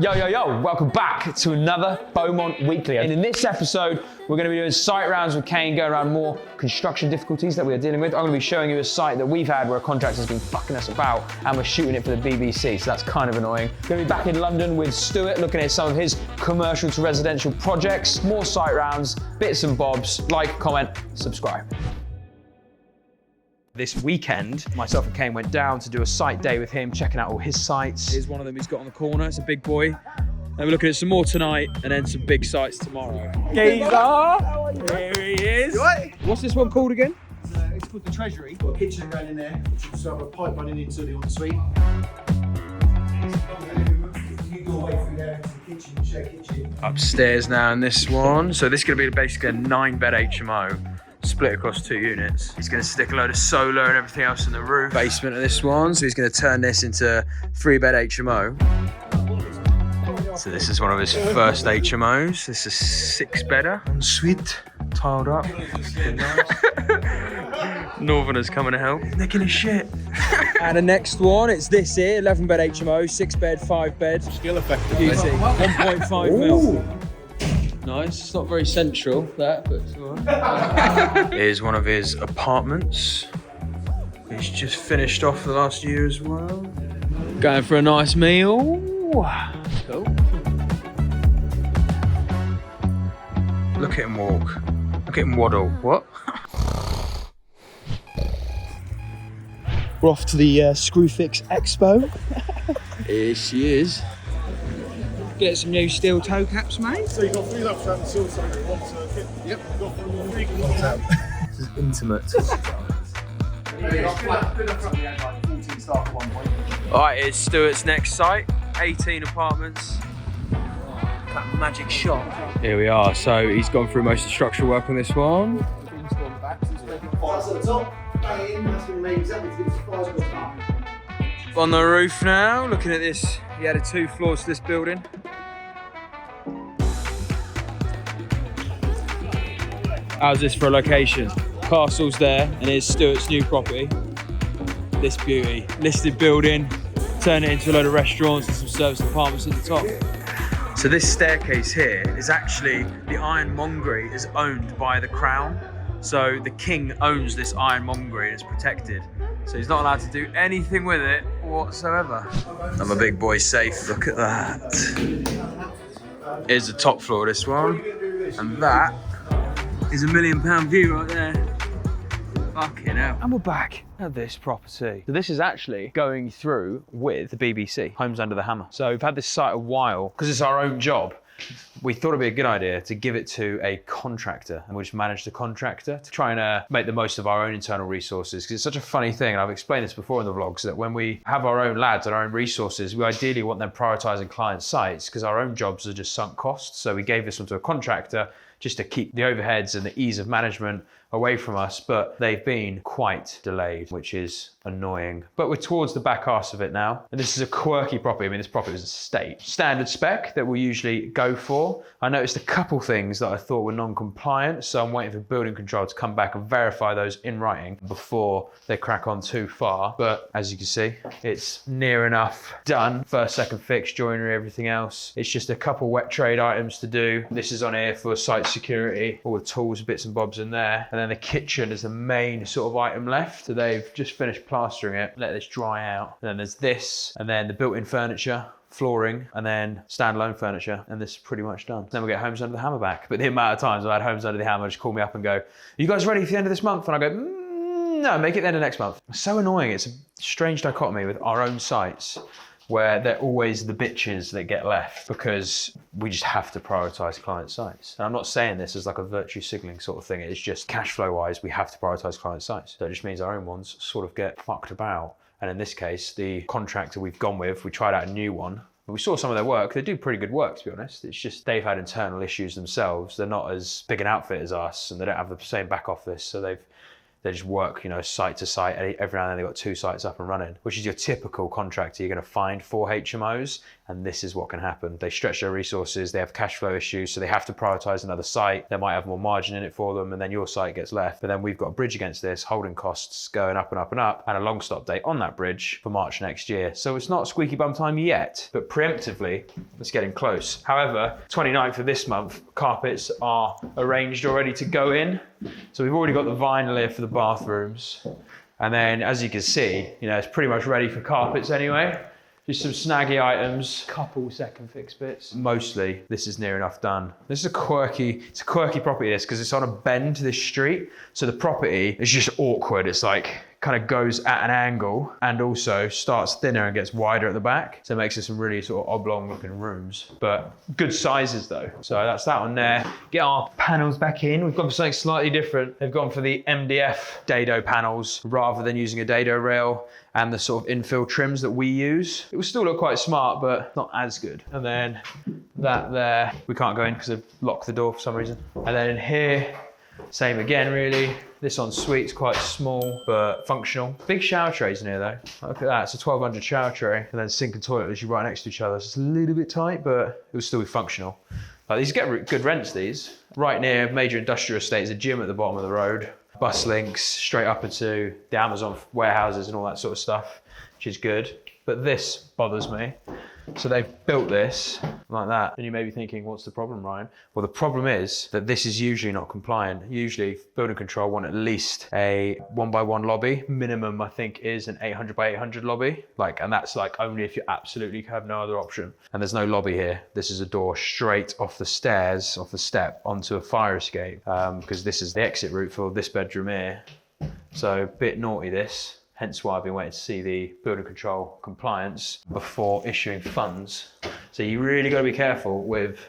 Yo, yo, yo, welcome back to another Beaumont Weekly. And in this episode, we're going to be doing site rounds with Kane, going around more construction difficulties that we are dealing with. I'm going to be showing you a site that we've had where a contractor's been fucking us about and we're shooting it for the BBC, so that's kind of annoying. Going to be back in London with Stuart, looking at some of his commercial to residential projects, more site rounds, bits and bobs. Like, comment, subscribe. This weekend, myself and Kane went down to do a site day with him, checking out all his sites. Here's one of them he's got on the corner, it's a big boy. And we're looking at some more tonight and then some big sites tomorrow. Geezer! Here he is! What's this one called again? It's called the Treasury. Got a kitchen going in there, which will also have a pipe running into the ensuite. You go away through there into the kitchen, share kitchen. Upstairs now in this one. So this is going to be basically a 9-bed HMO. Split across 2 units. He's going to stick a load of solar and everything else in the roof. Basement of this one, so he's going to turn this into 3-bed HMO. So this is one of his first HMOs. This is 6-bedder, ensuite, tiled up. Northerners coming to help. Nicking his shit. And the next one, it's this here, 11-bed HMO, 6-bed, 5-bed. Skill effective. Beauty, 1.5 mil. Nice, it's not very central, that, but it's all right. Here's one of his apartments. He's just finished off the last year as well. Going for a nice meal. Cool. Look at him walk. Look at him waddle. What? We're off to the Screwfix Expo. Here she is. Get some new steel toe caps, mate. So you've got 3 laps around the steel side in 1 circuit. Yep. You've got 3 laps out. This is intimate. Alright, here's Stuart's next site. 18 apartments. That magic shop. Here we are. So he's gone through most of the structural work on this one. On the roof now, looking at this. He added 2 floors to this building. How's this for a location? Castle's there, and here's Stuart's new property. This beauty. Listed building, turn it into a load of restaurants and some service apartments at the top. So this staircase here is actually, the ironmongery is owned by the Crown. So the King owns this ironmongery and it's protected. So he's not allowed to do anything with it whatsoever. I'm a big boy safe, look at that. Here's the top floor of this one. And that is a £1 million view right there. Fucking hell. And we're back at this property. So this is actually going through with the BBC, Homes Under the Hammer. So we've had this site a while, because it's our own job. We thought it'd be a good idea to give it to a contractor, and we'll just manage the contractor to try and make the most of our own internal resources, because it's such a funny thing, and I've explained this before in the vlogs, that when we have our own lads and our own resources, we ideally want them prioritising client sites, because our own jobs are just sunk costs. So we gave this one to a contractor just to keep the overheads and the ease of management away from us, but they've been quite delayed, which is annoying. But we're towards the back arse of it now. And this is a quirky property. I mean, this property is a state. Standard spec that we usually go for. I noticed a couple things that I thought were non-compliant, so I'm waiting for building control to come back and verify those in writing before they crack on too far. But as you can see, it's near enough done. First, second fix, joinery, everything else. It's just a couple wet trade items to do. This is on here for site security, all the tools, bits and bobs in there. And then the kitchen is the main sort of item left. So they've just finished plastering it, let this dry out. And then there's this, and then the built-in furniture, flooring, and then standalone furniture, and this is pretty much done. Then we'll get Homes Under the Hammer back. But the amount of times I've had Homes Under the Hammer just call me up and go, "Are you guys ready for the end of this month?" And I go, no, make it the end of next month. It's so annoying. It's a strange dichotomy with our own sites, where they're always the bitches that get left because we just have to prioritise client sites. And I'm not saying this as like a virtue signalling sort of thing, it's just cash flow wise, we have to prioritise client sites. So it just means our own ones sort of get fucked about. And in this case, the contractor we've gone with, we tried out a new one. We saw some of their work. They do pretty good work, to be honest. It's just they've had internal issues themselves. They're not as big an outfit as us, and they don't have the same back office. So they've They just work, you know, site to site. Every now and then they've got 2 sites up and running, which is your typical contractor. You're going to find 4 HMOs, and this is what can happen. They stretch their resources, they have cash flow issues, so they have to prioritize another site. They might have more margin in it for them, and then your site gets left. But then we've got a bridge against this, holding costs going up and up and up, and a long stop date on that bridge for March next year. So it's not squeaky bum time yet, but preemptively, it's getting close. However, 29th of this month, carpets are arranged already to go in. So we've already got the vinyl here for the bathrooms. And then, as you can see, you know, it's pretty much ready for carpets anyway. Just some snaggy items, couple second fix bits. Mostly, this is near enough done. This is a quirky property, this, because it's on a bend to this street. So the property is just awkward. It's like, kind of goes at an angle and also starts thinner and gets wider at the back. So it makes it some really sort of oblong looking rooms, but good sizes though. So that's that one there. Get our panels back in. We've gone for something slightly different. They've gone for the MDF dado panels rather than using a dado rail and the sort of infill trims that we use. It will still look quite smart, but not as good. And then that there, we can't go in because they've locked the door for some reason. And then in here, same again really. This ensuite's quite small, but functional. Big shower trays in here though. Look at that, it's a 1200 shower tray. And then sink and toilet literally right next to each other. So it's a little bit tight, but it will still be functional. These get good rents, these. Right near major industrial estate is a gym at the bottom of the road. Bus links straight up into the Amazon warehouses and all that sort of stuff, which is good. But this bothers me. So they've built this like that. And you may be thinking, what's the problem, Ryan? Well, the problem is that this is usually not compliant. Usually building control want at least a 1x1 lobby. Minimum, I think, is an 800x800 lobby. And that's like only if you absolutely have no other option. And there's no lobby here. This is a door straight off the stairs, off the step onto a fire escape. Because this is the exit route for this bedroom here. So a bit naughty this. Hence why I've been waiting to see the building control compliance before issuing funds. So you really got to be careful with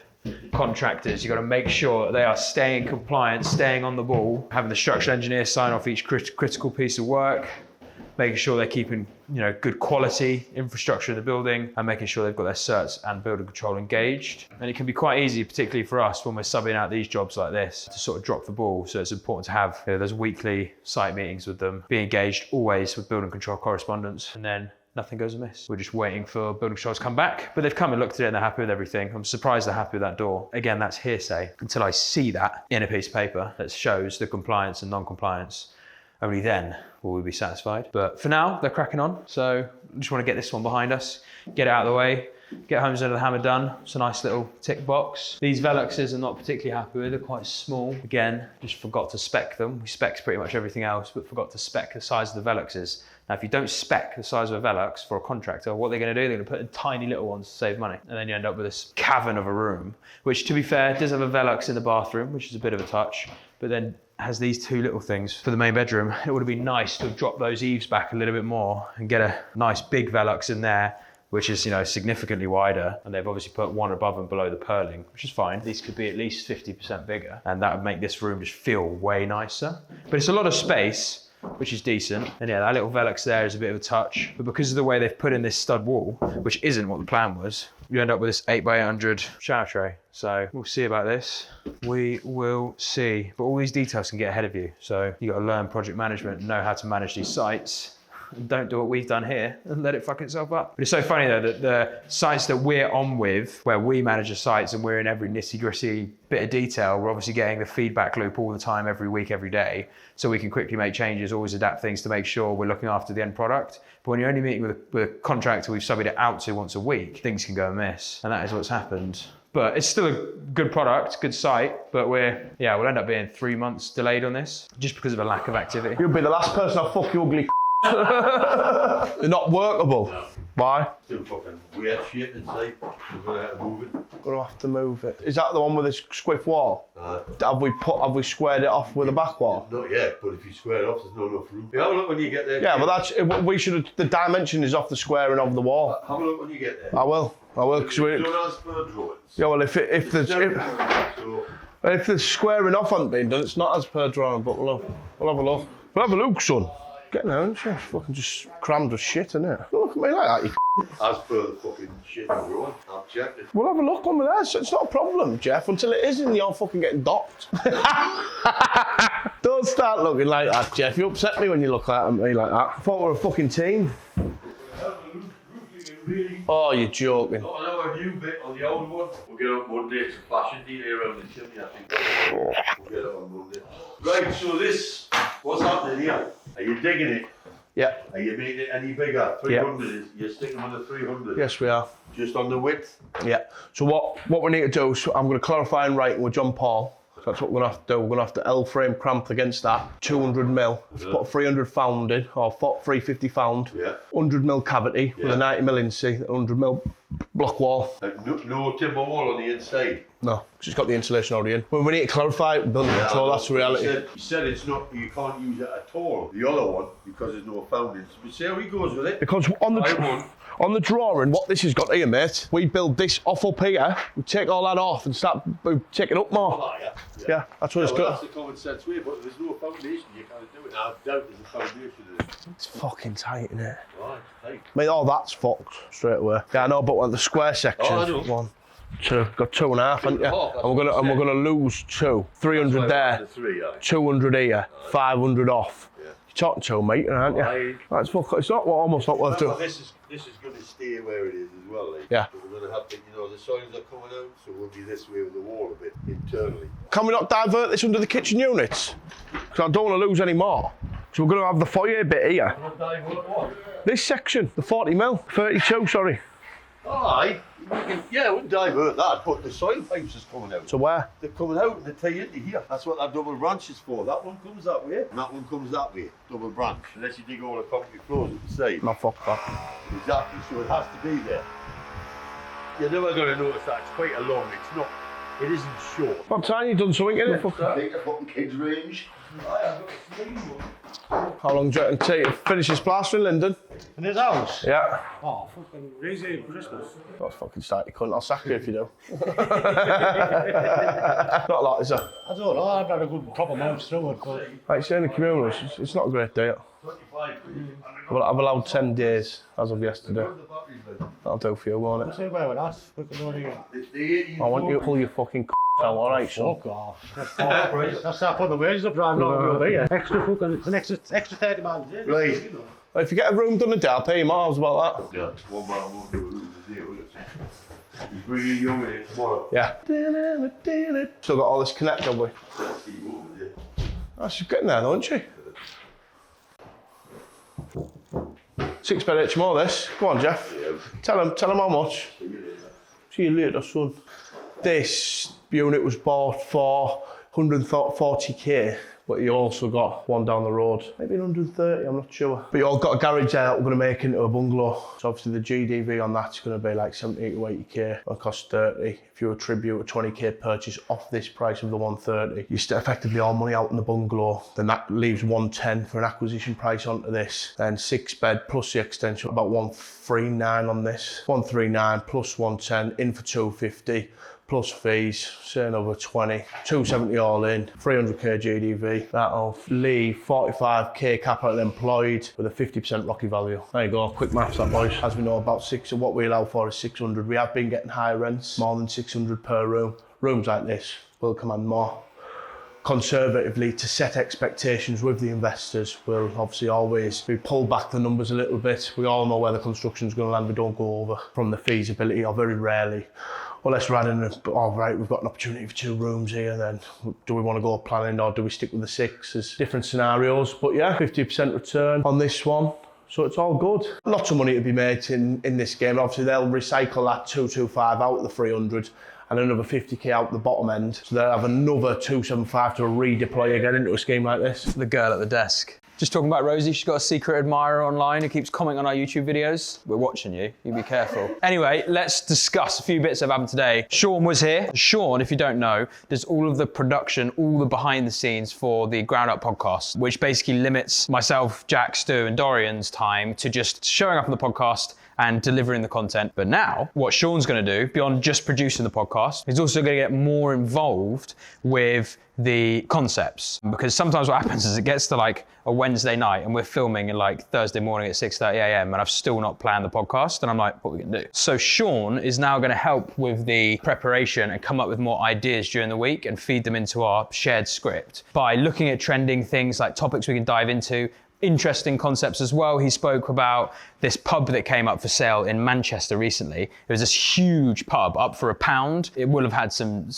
contractors. You got to make sure that they are staying compliant, staying on the ball, having the structural engineer sign off each critical piece of work, making sure they're keeping, you know, good quality infrastructure in the building, and making sure they've got their certs and building control engaged. And it can be quite easy, particularly for us when we're subbing out these jobs like this, to sort of drop the ball. So it's important to have, you know, those weekly site meetings with them, be engaged always with building control correspondence, and then nothing goes amiss. We're just waiting for building control to come back, but they've come and looked at it and they're happy with everything. I'm surprised they're happy with that door. Again, that's hearsay until I see that in a piece of paper that shows the compliance and non-compliance. Only then will we be satisfied. But for now, they're cracking on. So I just want to get this one behind us, get it out of the way, get Homes Under the Hammer done. It's a nice little tick box. These Veluxes I'm not particularly happy with. They're quite small. Again, just forgot to spec them. We spec pretty much everything else, but forgot to spec the size of the Veluxes. Now, if you don't spec the size of a Velux for a contractor, what they're going to do, they're going to put in tiny little ones to save money. And then you end up with this cavern of a room, which, to be fair, does have a Velux in the bathroom, which is a bit of a touch, but then has these 2 little things for the main bedroom. It would have been nice to have dropped those eaves back a little bit more and get a nice big Velux in there, which is, you know, significantly wider. And they've obviously put one above and below the purling, which is fine. These could be at least 50% bigger, and that would make this room just feel way nicer. But it's a lot of space, which is decent. And yeah, that little Velux there is a bit of a touch, but because of the way they've put in this stud wall, which isn't what the plan was, you end up with this 8x800 shower tray. So we'll see about this. We will see. But all these details can get ahead of you. So you got to learn project management and know how to manage these sites. And don't do what we've done here and let it fuck itself up. But it's so funny though that the sites that we're on with, where we manage the sites and we're in every nitty gritty bit of detail, we're obviously getting the feedback loop all the time, every week, every day. So we can quickly make changes, always adapt things to make sure we're looking after the end product. But when you're only meeting with a contractor we've subbed it out to once a week, things can go amiss. And that is what's happened. But it's still a good product, good site, but we'll end up being 3 months delayed on this just because of a lack of activity. You'll be the last person I'll fuck you ugly. They're not workable. No. Why? Still fucking weird shit inside. We're gonna have to move it. Gonna have to move it. Is that the one with the squiff wall? Have we squared it off with a back wall? Not yet, but if you square it off, there's not enough room. Have a look when you get there. Yeah, but we should. The dimension is off the squaring of the wall. Have a look when you get there. I will, because we. Don't ask for drawings. Yeah, well, if the squaring off hasn't been done, it's not as per drawing. But we'll have a look. We'll have a look, son. Get now, isn't it? Fucking just crammed with shit, isn't it? Look at me like that, you As per the fucking shit I'm drawing, I've checked it. We'll have a look when we're there. It's not a problem, Jeff, until it is and you're fucking getting docked. Don't Don't start looking like that, Jeff. You upset me when you look at me like that. I thought we were a fucking team. Oh, you're joking. Got another new bit on the old one. We'll get up Monday. It's a flashing delay around the chimney, I think. We'll get it on Monday. Right, so this, what's happening here? Are you digging it? Yeah. Are you making it any bigger? 300 is, you're sticking on the 300? Yes, we are. Just on the width? Yeah. So what we need to do, so I'm going to clarify in writing with John Paul. So that's what we're going to have to do. We're going to have to L-frame cramp against that. 200 mil. Put 300 found in, or 350 found. Yeah. 100 mil cavity with a 90 mil inseam, 100 mil block wall. No timber wall on the inside? No, because it's got the insulation already in. Well, we need to clarify building control, that's the reality. You said it's not, you can't use it at all. The other one, because there's no foundings. But see how he goes with it. Because on the drawing, what this has got here, mate, we build this off up here, we take all that off and start taking up more. Oh, Yeah, that's what it's got. That's the common sense way, but there's no foundation, you can't do it. I doubt there's a foundation in it. It's fucking tight, isn't it? Right, tight. Mate, all that's fucked straight away. Yeah, I know, but the square section. Oh, I know. 1, 2, got 2.5, haven't you? Oh, And we're gonna lose 2, 300 there, The 3, aye. 200 here, 500 off. Yeah. You're talking 2 metre, aren't you? Aye. That's fuck. It's not almost not worth Remember, doing. this is going to stay where it is as well. Like. Yeah. But we're going to have to, the soils are coming out, so we'll be this way with the wall a bit internally. Can we not divert this under the kitchen units? Because I don't want to lose any more. So we're going to have the foyer bit here. This section, the 40 mil, 32, sorry. Aye. Yeah, we wouldn't divert that, but the soil pipes is coming out. So where? They're coming out and they tie into here. That's what that double branch is for. That one comes that way, and that one comes that way. Double branch. Unless you dig all the concrete floors at the side. No, fuck that. Exactly, so it has to be there. You're never going to notice that. It's quite a long, it's not, it isn't short. What time you done something, innit? Fuck that. Take the fucking kids' range. How long do you reckon take to finish this plastering, Lyndon? In his house? Yeah. Oh, fucking crazy Christmas. That's fucking start, you cunt. I'll sack you if you do. Not a lot, is there? I don't know, I've had a good proper month through it, but... Like saying the communal, it's not a great deal. I've allowed 10 days as of yesterday. That'll do for you, won't it? See where we're at, we can do it again. I want you to pull your fucking out, alright, son? Fuck off. That's how I put the wages up, I'm not over here. Extra fucking, it's an extra 30 pounds a day. Right. Well, if you get a room done a day, I'll pay you more about that. Yeah, one man won't do it with a deal, will it? He's bringing you in tomorrow. Yeah. Still got all this connect, have we? Oh, she's getting there, don't she? 6 bed HMO this. Go on, Jeff. Tell him how much. See you later, son. This unit was bought for 140k, but you also got one down the road. Maybe 130, I'm not sure. But you all got a garage there that we're going to make into a bungalow. So obviously the GDV on that's going to be like 70 to 80k. It'll cost 30. If you attribute a 20k purchase off this price of the 130, you still effectively all money out in the bungalow. Then that leaves 110 for an acquisition price onto this. Then 6 bed plus the extension, about 139 on this. 139 plus 110 in for 250. Plus fees, say another 20, 270 all in, 300k GDV. That'll leave 45k capital employed with a 50% Rocky value. There you go, quick maths that, boys. As we know, about what we allow for is 600. We have been getting higher rents, more than 600 per room. Rooms like this will command more. Conservatively, to set expectations with the investors, we'll obviously always pull back the numbers a little bit. We all know where the construction's going to land. We don't go over from the feasibility, or very rarely. Unless we're adding, right, we've got an opportunity for 2 rooms here, then do we want to go planning or do we stick with the 6? There's different scenarios, but yeah, 50% return on this one. So it's all good. Lots of money to be made in this game. Obviously, they'll recycle that 225 out of the 300 and another 50k out the bottom end. So they'll have another 275 to redeploy again into a scheme like this. The girl at the desk. Just talking about Rosie, she's got a secret admirer online who keeps commenting on our YouTube videos. We're watching you, you be careful. Anyway, let's discuss a few bits that have happened today. Sean was here. Sean, if you don't know, does all of the production, all the behind the scenes for the Ground Up podcast, which basically limits myself, Jack, Stu and Dorian's time to just showing up on the podcast and delivering the content. But now, what Sean's going to do, beyond just producing the podcast, he's also going to get more involved with the concepts. Because sometimes what happens is it gets to like a Wednesday night and we're filming in like Thursday morning at 6:30 a.m. and I've still not planned the podcast, and I'm like, what are we going to do? So Sean is now going to help with the preparation and come up with more ideas during the week and feed them into our shared script by looking at trending things like topics we can dive into, interesting concepts as well. He spoke about this pub that came up for sale in Manchester recently. It was this huge pub up for £1. It will have had some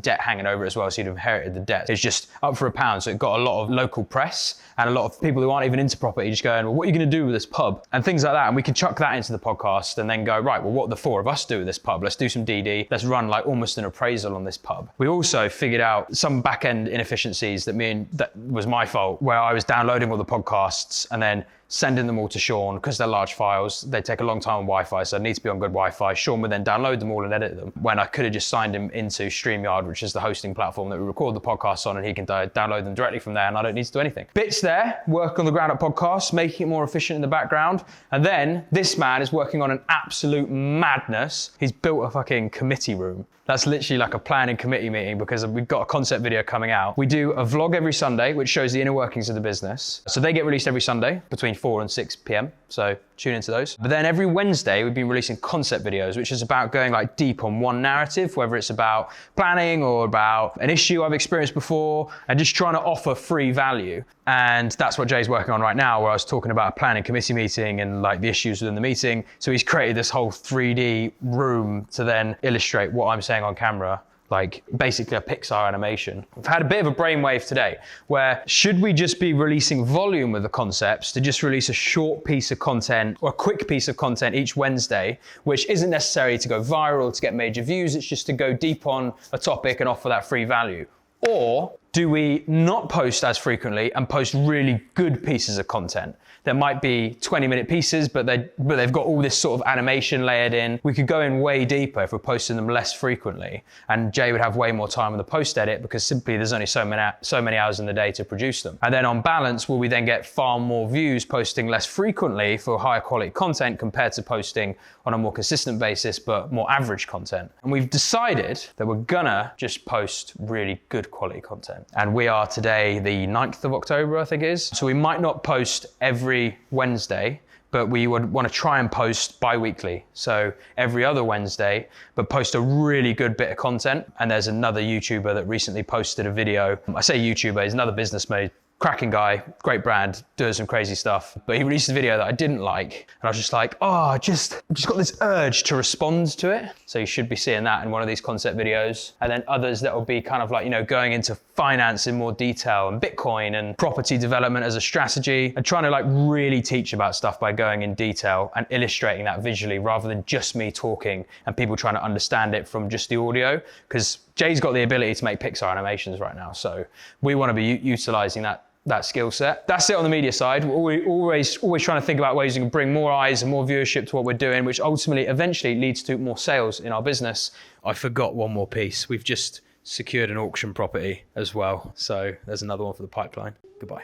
debt hanging over it as well, so you'd have inherited the debt. It's just up for £1, so it got a lot of local press and a lot of people who aren't even into property just going, well, what are you going to do with this pub? And things like that. And we can chuck that into the podcast and then go, right, well, what the four of us do with this pub? Let's do some DD. Let's run like almost an appraisal on this pub. We also figured out some back-end inefficiencies that was my fault, where I was downloading all the podcasts and then sending them all to Sean because they're large files. They take a long time on Wi-Fi, so I need to be on good Wi-Fi. Sean would then download them all and edit them, when I could have just signed him into StreamYard, which is the hosting platform that we record the podcasts on, and he can download them directly from there, and I don't need to do anything. Bits there, work on the ground up podcast, making it more efficient in the background. And then this man is working on an absolute madness. He's built a fucking committee room. That's literally like a planning committee meeting, because we've got a concept video coming out. We do a vlog every Sunday, which shows the inner workings of the business. So they get released every Sunday between 4 and 6 p.m. So tune into those. But then every Wednesday, we've been releasing concept videos, which is about going like deep on one narrative, whether it's about planning or about an issue I've experienced before, and just trying to offer free value. And that's what Jay's working on right now, where I was talking about a planning committee meeting and like the issues within the meeting. So he's created this whole 3D room to then illustrate what I'm saying on camera, like basically a Pixar animation. I've had a bit of a brainwave today, where should we just be releasing volume with the concepts, to just release a short piece of content or a quick piece of content each Wednesday, which isn't necessary to go viral, to get major views, it's just to go deep on a topic and offer that free value? Or do we not post as frequently and post really good pieces of content? There might be 20-minute pieces, but they've got all this sort of animation layered in. We could go in way deeper if we're posting them less frequently, and Jay would have way more time on the post edit, because simply there's only so many hours in the day to produce them. And then on balance, will we then get far more views posting less frequently for higher quality content compared to posting on a more consistent basis but more average content? And we've decided that we're gonna just post really good quality content. And we are today the 9th of October, I think it is. So we might not post every Wednesday, but we would want to try and post bi-weekly. So every other Wednesday, but post a really good bit of content. And there's another YouTuber that recently posted a video. I say YouTuber, he's another businessman, cracking guy, great brand, doing some crazy stuff. But he released a video that I didn't like. And I was just like, oh, I just got this urge to respond to it. So you should be seeing that in one of these concept videos. And then others that will be kind of like, you know, going into finance in more detail and Bitcoin and property development as a strategy, and trying to like really teach about stuff by going in detail and illustrating that visually, rather than just me talking and people trying to understand it from just the audio. Because Jay's got the ability to make Pixar animations right now. So we want to be utilizing that skill set. That's it on the media side. We're always trying to think about ways we can bring more eyes and more viewership to what we're doing, which ultimately eventually leads to more sales in our business. I forgot one more piece. We've just secured an auction property as well. So there's another one for the pipeline. Goodbye.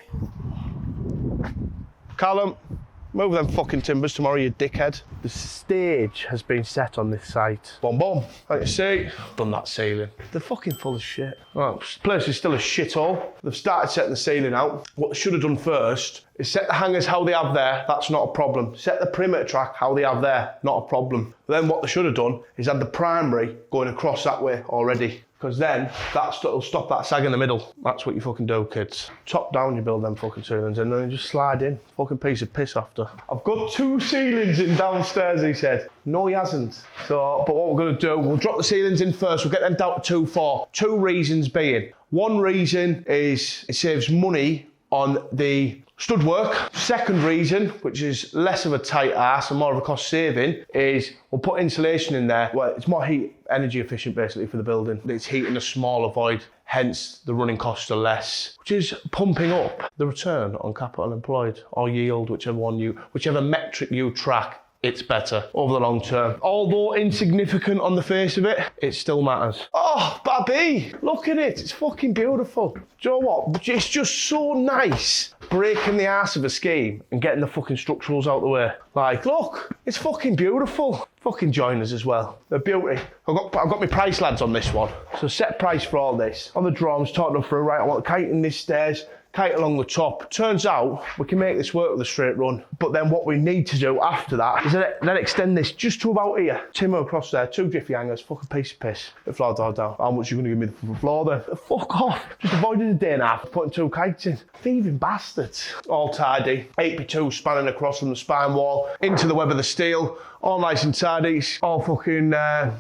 Callum, move them fucking timbers tomorrow, you dickhead. The stage has been set on this site. Boom, boom. Like you see, done that ceiling. They're fucking full of shit. Well, this place is still a shithole. They've started setting the ceiling out. What they should have done first is set the hangers how they have there. That's not a problem. Set the perimeter track how they have there. Not a problem. But then what they should have done is had the primary going across that way already. Because then that'll stop that sag in the middle. That's what you fucking do, kids. Top down, you build them fucking ceilings and then you just slide in. Fucking piece of piss after. I've got 2 ceilings in downstairs, he said. No, he hasn't. So, but what we're gonna do, we'll drop the ceilings in first. We'll get them down to 2 for 2 reasons being. One reason is it saves money on the stud work. Second reason, which is less of a tight ass and more of a cost saving, is we'll put insulation in there. Well, it's more heat energy efficient basically for the building. It's heating a smaller void, hence the running costs are less, which is pumping up the return on capital employed or yield, whichever metric you track. It's better over the long term. Although insignificant on the face of it, it still matters. Oh, Babby, look at it. It's fucking beautiful. Do you know what? It's just so nice breaking the arse of a scheme and getting the fucking structurals out the way. Like, look, it's fucking beautiful. Fucking joiners as well. They're beauty. I've got my price lads on this one. So set price for all this. On the drawings, talking them through, right, I want to kite in this stairs, kite along the top. Turns out we can make this work with a straight run. But then what we need to do after that is then extend this just to about here. Timber across there, 2 jiffy hangers, fucking piece of piss. The floor door down. How much are you going to give me the floor then? Fuck off. Just avoided a day and a half putting 2 kites in. Thieving bastards. All tidy. 8x2 spanning across from the spine wall into the web of the steel. All nice and tidy, all fucking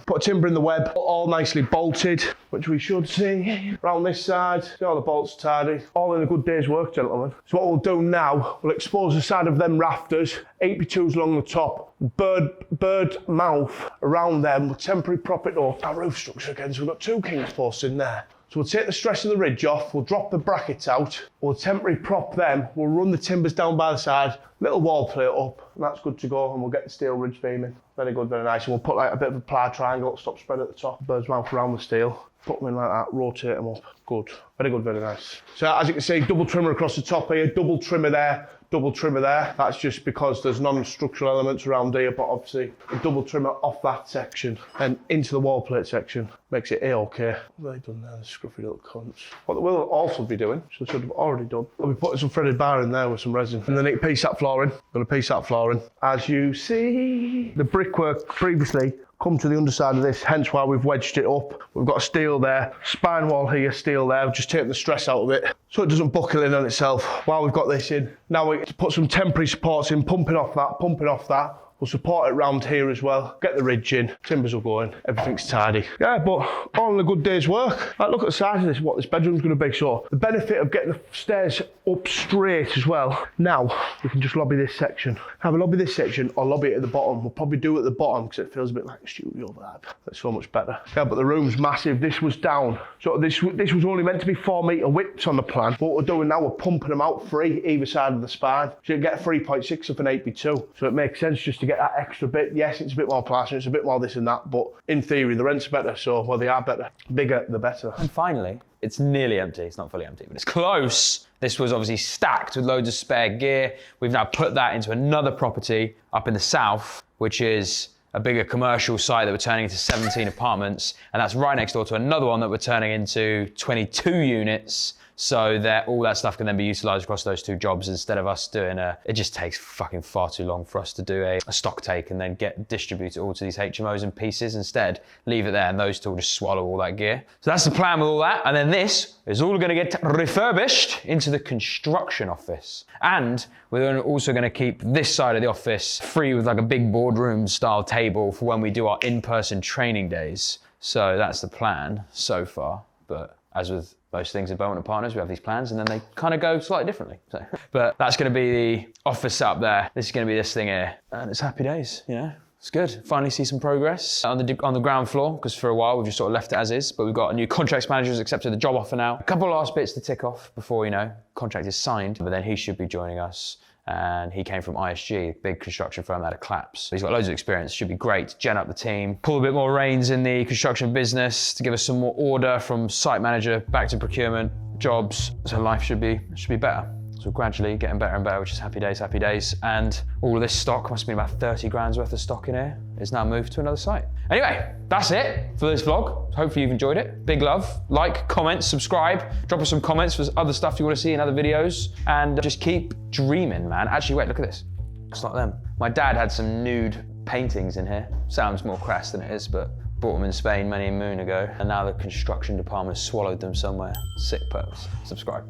put timber in the web, all nicely bolted, which we should see. Around this side, see all the bolts tidy, all in a good day's work, gentlemen. So what we'll do now, we'll expose the side of them rafters, 8x2s along the top, bird mouth around them, we'll temporarily prop it up. Our roof structure again, so we've got 2 King's posts in there. So we'll take the stress of the ridge off, we'll drop the brackets out, we'll temporarily prop them, we'll run the timbers down by the side, little wall plate up, and that's good to go, and we'll get the steel ridge beam in. Very good, very nice. And we'll put like a bit of a ply triangle, stop spread at the top, bird's mouth around the steel. Put them in like that, rotate them up. Good, very nice. So as you can see, double trimmer across the top here, double trimmer there, double trimmer there. That's just because there's non-structural elements around here, but obviously a double trimmer off that section and into the wall plate section makes it A-okay. What have they done there, the scruffy little cunts? What we'll also be doing, so should have already done, we'll be putting some threaded bar in there with some resin. And then it piece that flooring, gonna piece that flooring. As you see, the brickwork previously come to the underside of this, hence why we've wedged it up. We've got a steel there, spine wall here, steel there, we've just taken the stress out of it so it doesn't buckle in on itself while we've got this in. Now we put some temporary supports in, pumping off that. We'll support it round here as well, get the ridge in, timbers will go in, everything's tidy. Yeah, but all in a good day's work. Like, look at the size of this, what this bedroom's gonna be. So the benefit of getting the stairs up straight as well, now we can just lobby this section. Have a lobby this section or lobby it at the bottom. We'll probably do it at the bottom because it feels a bit like a studio vibe. That's so much better. Yeah, but the room's massive. This was down. So this was only meant to be 4 metre widths on the plan. What we're doing now, we're pumping them out free either side of the spine. So you get 3.6 of an 8x2. So it makes sense just to get that extra bit. Yes, it's a bit more plastering, it's a bit more this and that, but in theory the rents are better, so well, they are better. Bigger the better. And finally, it's nearly empty. It's not fully empty, but it's close. This was obviously stacked with loads of spare gear. We've now put that into another property up in the south, which is a bigger commercial site that we're turning into 17 apartments, and that's right next door to another one that we're turning into 22 units. So that all that stuff can then be utilised across those 2 jobs instead of us doing it just takes fucking far too long for us to do a stock take and then distribute it all to these HMOs in pieces. Instead, leave it there and those 2 will just swallow all that gear. So that's the plan with all that. And then this is all gonna get refurbished into the construction office. And we're also gonna keep this side of the office free with like a big boardroom style table for when we do our in-person training days. So that's the plan so far. But as with most things in Bowman & Partners, we have these plans and then they kind of go slightly differently. So, but that's going to be the office up there. This is going to be this thing here. And it's happy days, you know? It's good. Finally see some progress on the ground floor, because for a while we've just sort of left it as is, but we've got a new contracts manager who's accepted the job offer now. A couple of last bits to tick off before, you know, contract is signed, but then he should be joining us. And he came from ISG, a big construction firm out of Claps. So he's got loads of experience, should be great to gen up the team, pull a bit more reins in the construction business to give us some more order from site manager back to procurement, jobs. So life should be better. So gradually getting better and better, which is happy days, happy days. And all of this stock, must have been about 30 grand's worth of stock in here, is now moved to another site. Anyway, that's it for this vlog. Hopefully you've enjoyed it. Big love, like, comment, subscribe, drop us some comments for other stuff you want to see in other videos, and just keep dreaming, man. Actually, wait, look at this. Looks like them. My dad had some nude paintings in here. Sounds more crass than it is, but bought them in Spain many a moon ago, and now the construction department has swallowed them somewhere. Sick purpose. Subscribe.